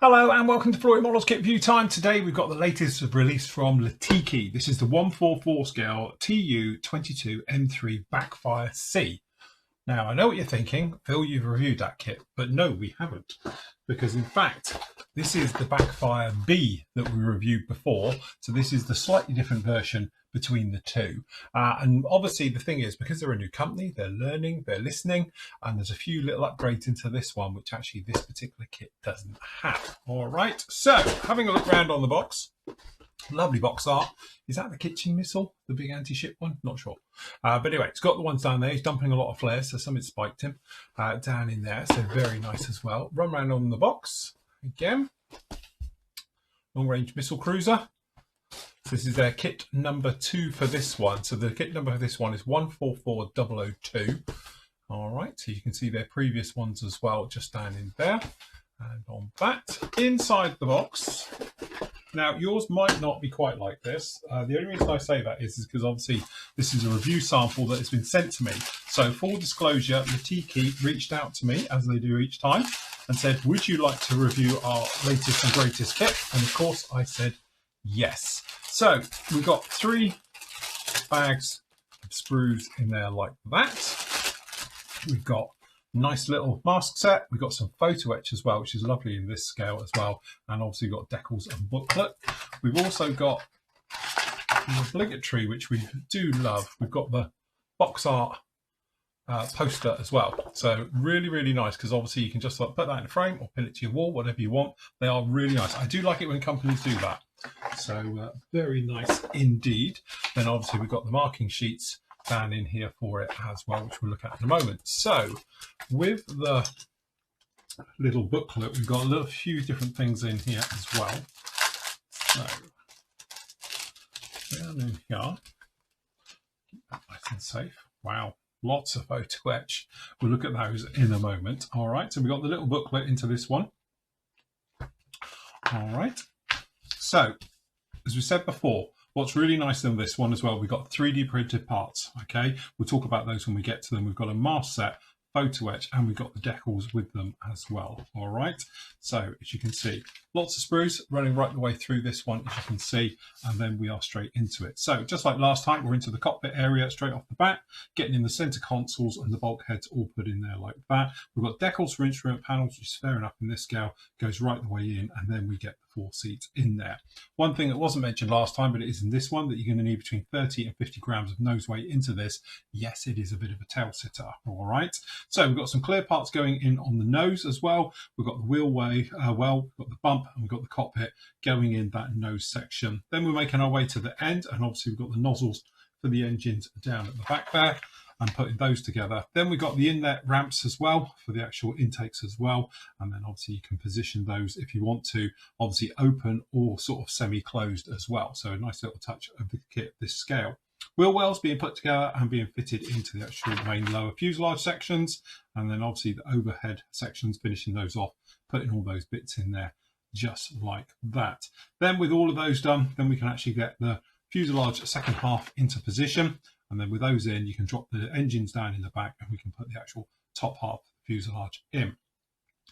Hello and welcome to Floyd Models Kit View Time. Today we've got the latest release from Litaki. This is the 144 scale TU-22M3 Backfire-C. Now I know what you're thinking, Phil, you've reviewed that kit, but no, we haven't. Because in fact, this is the Backfire-B that we reviewed before. So this is the slightly different version between the two. And obviously the thing is, because they're a new company, they're learning, they're listening, and there's a few little upgrades into this one, which actually this particular kit doesn't have. All right, so having a look around on the box, lovely box art. Is that the kitchen missile, the big anti-ship one? Not sure. But anyway, it's got the ones down there. He's dumping a lot of flares, so something spiked him down in there. So very nice as well. Run around on the box again. Long-range missile cruiser. So this is their kit number 2 for this one. So the kit number for this one is 144002. All right, so you can see their previous ones as well, just down in there. And on that, inside the box. Now, yours might not be quite like this. The only reason I say that is because obviously this is a review sample that has been sent to me. So full disclosure, Litaki reached out to me, as they do each time, and said, would you like to review our latest and greatest kit? And of course I said yes. So we've got 3 bags of sprues in there like that. We've got nice little mask set. We've got some photo etch as well, which is lovely in this scale as well. And obviously we've got decals and booklet. We've also got the obligatory, which we do love. We've got the box art poster as well. So really, really nice, because obviously you can just like put that in a frame or pin it to your wall, whatever you want. They are really nice. I do like it when companies do that. So very nice indeed. Then obviously we've got the marking sheets down in here for it as well, which we'll look at in a moment. So with the little booklet, we've got a few different things in here as well. So down in here, keep that nice and safe. Wow, lots of photo etch. We'll look at those in a moment. All right, so we've got the little booklet into this one. All right, so as we said before, what's really nice on this one as well, we've got 3D printed parts, okay? We'll talk about those when we get to them. We've got a mask set, photo etch, and we've got the decals with them as well, all right? So as you can see, lots of sprues running right the way through this one, as you can see, and then we are straight into it. So just like last time, we're into the cockpit area straight off the bat, getting in the center consoles and the bulkheads all put in there like that. We've got decals for instrument panels, which is fair enough in this scale, goes right the way in, and then we get the 4 seats in there. One thing that wasn't mentioned last time, but it is in this one, that you're going to need between 30 and 50 grams of nose weight into this. Yes, it is a bit of a tail sitter, all right? So we've got some clear parts going in on the nose as well. We've got the wheelway, we've got the bump, and we've got the cockpit going in that nose section. Then we're making our way to the end, and obviously we've got the nozzles for the engines down at the back there, and putting those together. Then we've got the inlet ramps as well for the actual intakes as well. And then obviously you can position those if you want to, obviously open or sort of semi-closed as well. So a nice little touch of the kit, this scale. Wheel wells being put together and being fitted into the actual main lower fuselage sections. And then obviously the overhead sections, finishing those off, putting all those bits in there just like that. Then with all of those done, then we can actually get the fuselage second half into position. And then with those in, you can drop the engines down in the back, and we can put the actual top half of the fuselage in.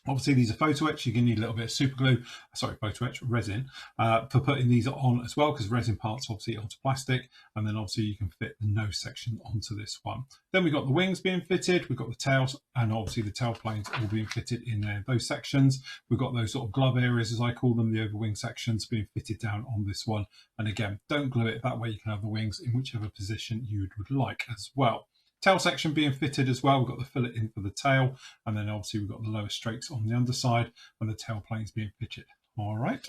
Obviously, these are photo etch. You're going to need a little bit of super glue, sorry, photo etch resin, for putting these on as well, because resin parts obviously onto plastic, and then obviously you can fit the nose section onto this one. Then we've got the wings being fitted, we've got the tails, and obviously the tail planes all being fitted in there. Those sections, we've got those sort of glove areas, as I call them, the overwing sections being fitted down on this one. And again, don't glue it, that way you can have the wings in whichever position you would like as well. Tail section being fitted as well. We've got the fillet in for the tail, and then obviously we've got the lower strakes on the underside when the tail plane's being fitted. All right.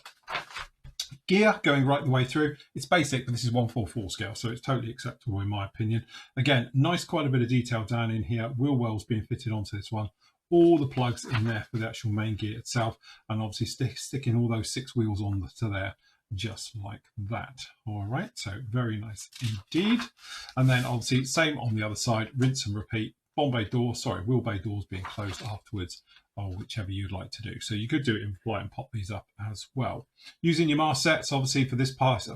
Gear going right the way through. It's basic, but this is 144 scale, so it's totally acceptable in my opinion. Again, nice, quite a bit of detail down in here. Wheel wells being fitted onto this one. All the plugs in there for the actual main gear itself, and obviously sticking all those 6 wheels on to there, just like that. All right, so very nice indeed. And then obviously same on the other side, rinse and repeat. Bomb bay door, sorry, wheel bay doors being closed afterwards or whichever you'd like to do. So you could do it in flight and pop these up as well. Using your mask sets, obviously for this part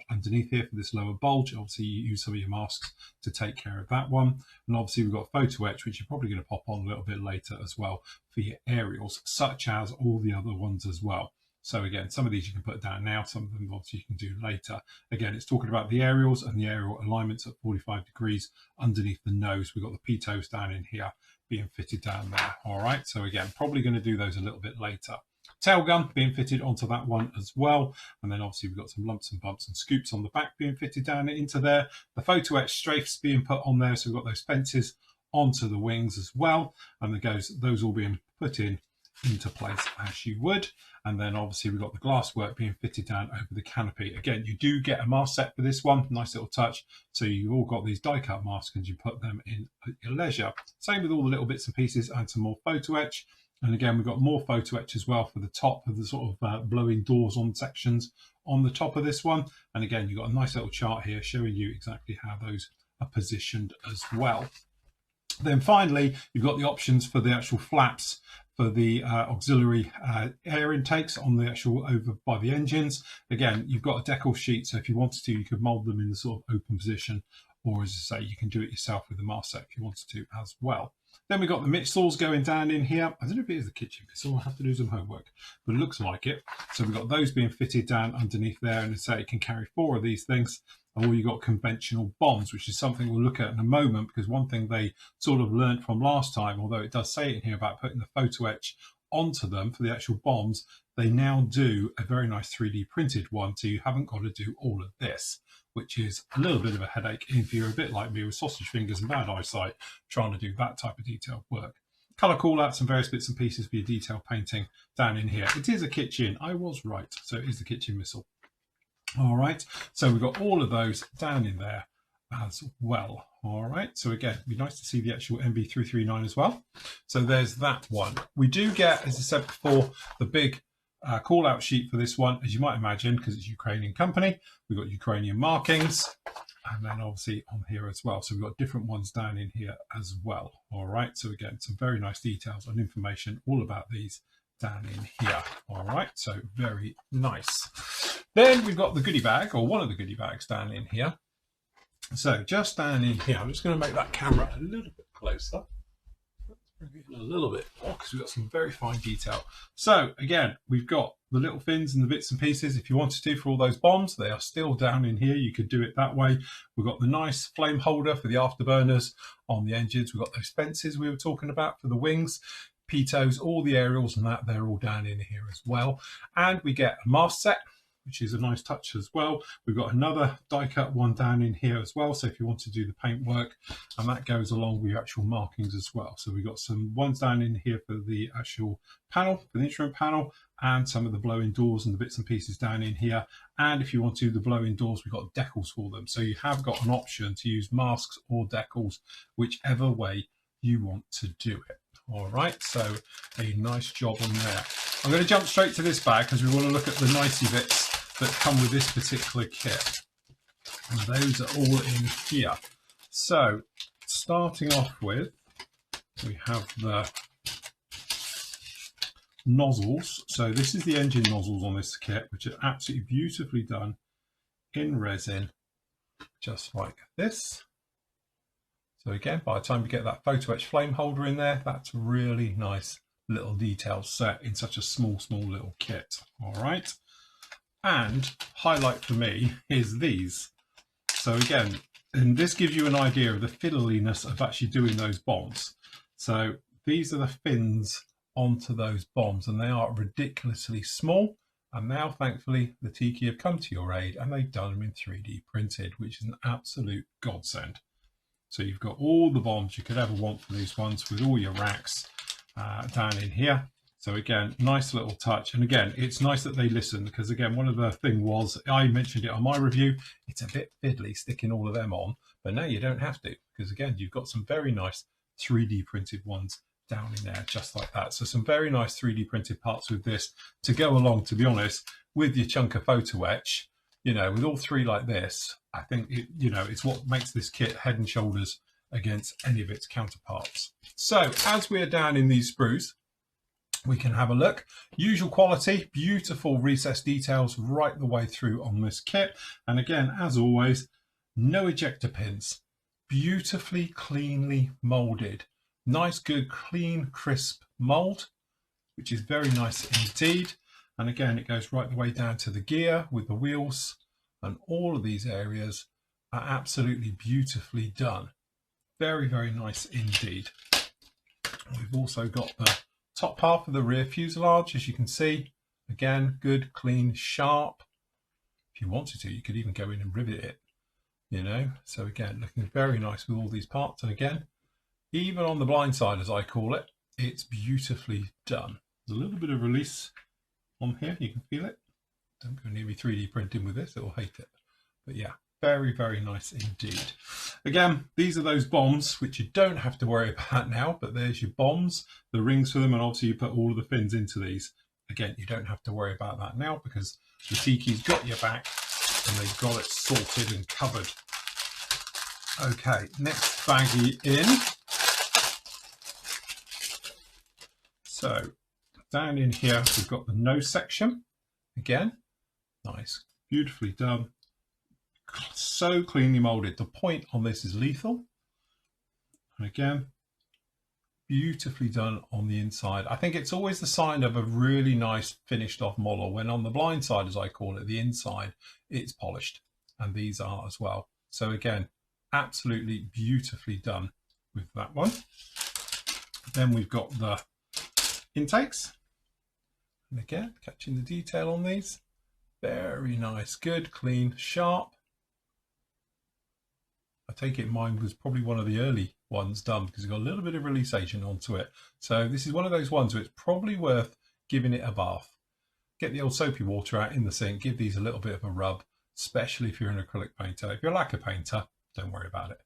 underneath here, for this lower bulge, obviously you use some of your masks to take care of that one. And obviously we've got photo etch, which you're probably going to pop on a little bit later as well for your aerials, such as all the other ones as well. So again, some of these you can put down now, some of them obviously you can do later. Again, it's talking about the aerials and the aerial alignments at 45 degrees underneath the nose. We've got the pitos down in here being fitted down there. All right, so again, probably going to do those a little bit later. Tail gun being fitted onto that one as well. And then obviously we've got some lumps and bumps and scoops on the back being fitted down into there. The photo etch strafes being put on there. So we've got those fences onto the wings as well. And those all being put into place as you would. And then obviously we've got the glass work being fitted down over the canopy. Again, you do get a mask set for this one, nice little touch. So you've all got these die cut masks and you put them in at your leisure. Same with all the little bits and pieces and some more photo etch. And again, we've got more photo etch as well for the top of the sort of blowing doors on sections on the top of this one. And again, you've got a nice little chart here showing you exactly how those are positioned as well. Then finally, you've got the options for the actual flaps for the auxiliary air intakes on the actual over by the engines. Again, you've got a decal sheet, so if you wanted to, you could mold them in the sort of open position, or as I say, you can do it yourself with the mask set if you wanted to as well. Then we've got the mittsels going down in here. I don't know if it is the kitchen mittsel, I'll have to do some homework, but it looks like it. So we've got those being fitted down underneath there, and as I say, it can carry 4 of these things. Or you've got conventional bombs, which is something we'll look at in a moment, because one thing they sort of learned from last time, although it does say in here about putting the photo etch onto them for the actual bombs, they now do a very nice 3D printed one, so you haven't got to do all of this, which is a little bit of a headache if you're a bit like me with sausage fingers and bad eyesight, trying to do that type of detailed work. Colour call-outs and various bits and pieces for your detail painting down in here. It is a kitchen, I was right, so it is the kitchen missile. All right, so we've got all of those down in there as well. All right, so again, it'd be nice to see the actual MB339 as well. So there's that one. We do get, as I said before, the big call out sheet for this one, as you might imagine, because it's a Ukrainian company. We've got Ukrainian markings, and then obviously on here as well. So we've got different ones down in here as well. All right, so again, some very nice details and information all about these down in here. All right, so very nice. Then we've got the goodie bag, or one of the goodie bags down in here. So just down in here, I'm just going to make that camera a little bit closer. Let's bring it in a little bit more, because we've got some very fine detail. So again, we've got the little fins and the bits and pieces. If you wanted to, for all those bombs, they are still down in here. You could do it that way. We've got the nice flame holder for the afterburners on the engines. We've got those fences we were talking about for the wings. Pitos, all the aerials and that, they're all down in here as well. And we get a mask set, which is a nice touch as well. We've got another die cut one down in here as well. So if you want to do the paint work, and that goes along with your actual markings as well. So we've got some ones down in here for the actual panel, for the instrument panel, and some of the blowing doors and the bits and pieces down in here. And if you want to do the blowing doors, we've got decals for them. So you have got an option to use masks or decals, whichever way you want to do it. All right, so a nice job on there. I'm going to jump straight to this bag because we want to look at the nicey bits that come with this particular kit. And those are all in here. So starting off with, we have the nozzles. So this is the engine nozzles on this kit, which are absolutely beautifully done in resin, just like this. So again, by the time you get that photo etch flame holder in there, that's a really nice little detail set in such a small little kit. All right. And highlight for me is these. So again, and this gives you an idea of the fiddliness of actually doing those bombs. So these are the fins onto those bombs, and they are ridiculously small. And now, thankfully, Litaki have come to your aid, and they've done them in 3D printed, which is an absolute godsend. So you've got all the bombs you could ever want for these ones with all your racks down in here. So again, nice little touch. And again, it's nice that they listen, because again, one of the thing was, I mentioned it on my review, it's a bit fiddly sticking all of them on, but now you don't have to, because again, you've got some very nice 3D printed ones down in there, just like that. So some very nice 3D printed parts with this to go along, to be honest, with your chunk of photo etch. You know, with all three like this, I think, it's what makes this kit head and shoulders against any of its counterparts. So as we're down in these sprues, we can have a look. Usual quality, beautiful recessed details right the way through on this kit. And again, as always, no ejector pins, beautifully cleanly molded. Nice, good, clean, crisp mold, which is very nice indeed. And again, it goes right the way down to the gear with the wheels, and all of these areas are absolutely beautifully done. Very, very nice indeed. We've also got the top half of the rear fuselage, as you can see. Again, good, clean, sharp. If you wanted to, you could even go in and rivet it, you know. So again, looking very nice with all these parts. And again, even on the blind side, as I call it, it's beautifully done. There's a little bit of release on here, you can feel it. Don't go near me 3D printing with this, it will hate it. But yeah, very, very nice indeed. Again, these are those bombs which you don't have to worry about now, but there's your bombs, the rings for them, and obviously you put all of the fins into these. Again, you don't have to worry about that now because Litaki's got your back and they've got it sorted and covered. Okay, next baggie in. So down in here, we've got the nose section. Again, nice, beautifully done. So cleanly molded. The point on this is lethal. And again, beautifully done on the inside. I think it's always the sign of a really nice finished off model when on the blind side, as I call it, the inside, it's polished. And these are as well. So again, absolutely beautifully done with that one. Then we've got the intakes. And again, catching the detail on these. Very nice, good, clean, sharp. I take it mine was probably one of the early ones done because it's got a little bit of release agent onto it. So this is one of those ones where it's probably worth giving it a bath. Get the old soapy water out in the sink, give these a little bit of a rub, especially if you're an acrylic painter. If you're a lacquer painter, don't worry about it.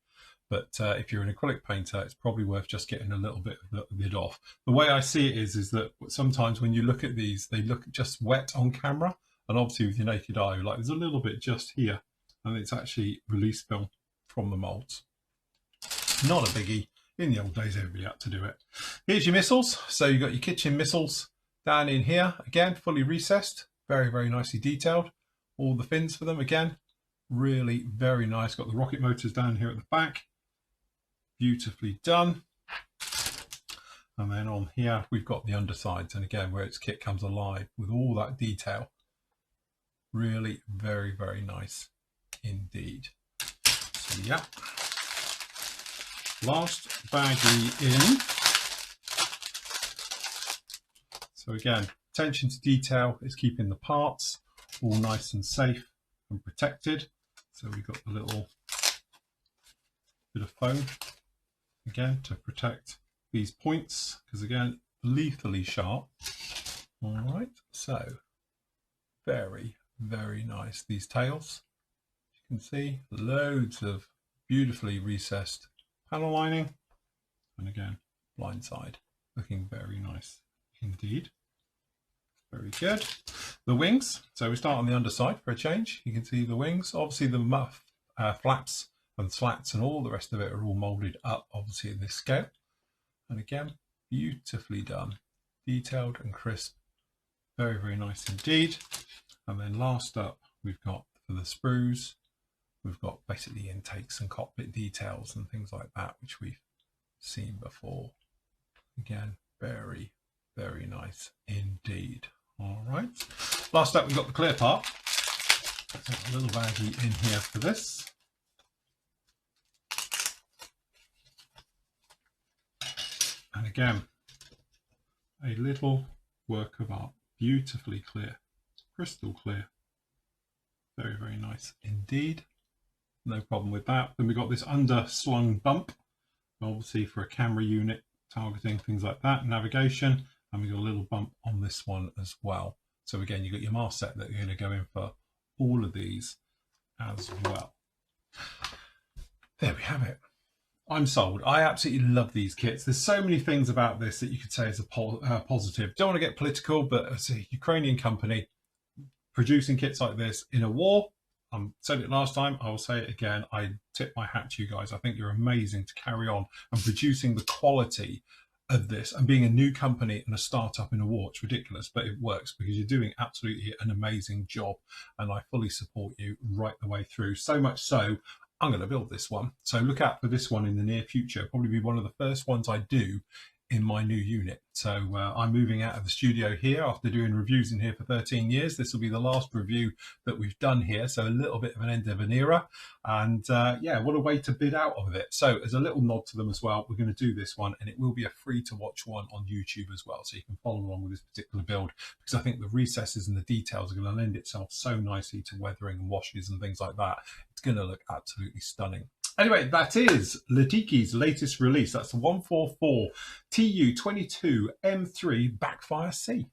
But if you're an acrylic painter, it's probably worth just getting a little bit of it off. The way I see it is that sometimes when you look at these, they look just wet on camera. And obviously with your naked eye, like there's a little bit just here. And it's actually release film from the molds. Not a biggie. In the old days, everybody had to do it. Here's your missiles. So you've got your kitchen missiles down in here. Again, fully recessed. Very, very nicely detailed. All the fins for them, again, really very nice. Got the rocket motors down here at the back. Beautifully done. And then on here, we've got the undersides. And again, where its kit comes alive with all that detail. Really very, very nice indeed. So yeah. Last baggie in. So again, attention to detail is keeping the parts all nice and safe and protected. So we've got the little bit of foam again to protect these points because again, lethally sharp. All right, so very, very nice. These tails, you can see loads of beautifully recessed panel lining, and again, blind side, looking very nice indeed. Very good. The wings, so we start on the underside for a change. You can see the wings, obviously the muff flaps and slats and all the rest of it are all molded up, obviously in this scale. And again, beautifully done, detailed and crisp. Very, very nice indeed. And then last up, we've got for the sprues, we've got basically intakes and cockpit details and things like that, which we've seen before. Again, very, very nice indeed. All right. Last up, we've got the clear part. A little baggie in here for this. And again, a little work of art, beautifully clear, crystal clear. Very, very nice indeed. No problem with that. Then we've got this underslung bump, obviously for a camera unit, targeting, things like that, navigation. And we've got a little bump on this one as well. So again, you've got your mask set that you're going to go in for all of these as well. There we have it. I'm sold. I absolutely love these kits. There's so many things about this that you could say is a positive. Don't want to get political, but it's a Ukrainian company producing kits like this in a war. I said it last time, I will say it again. I tip my hat to you guys. I think you're amazing to carry on and producing the quality of this, and being a new company and a startup in a war, it's ridiculous, but it works because you're doing absolutely an amazing job, and I fully support you right the way through. So much so, I'm going to build this one. So look out for this one in the near future. Probably be one of the first ones I do in my new unit. So I'm moving out of the studio here after doing reviews in here for 13 years. This will be the last review that we've done here. So a little bit of an end of an era. And yeah, what a way to bid out of it. So as a little nod to them as well, we're going to do this one, and it will be a free to watch one on YouTube as well. So you can follow along with this particular build, because I think the recesses and the details are going to lend itself so nicely to weathering and washes and things like that. It's going to look absolutely stunning. Anyway, that is Litaki's latest release. That's the 144 TU-22M3 Backfire-C.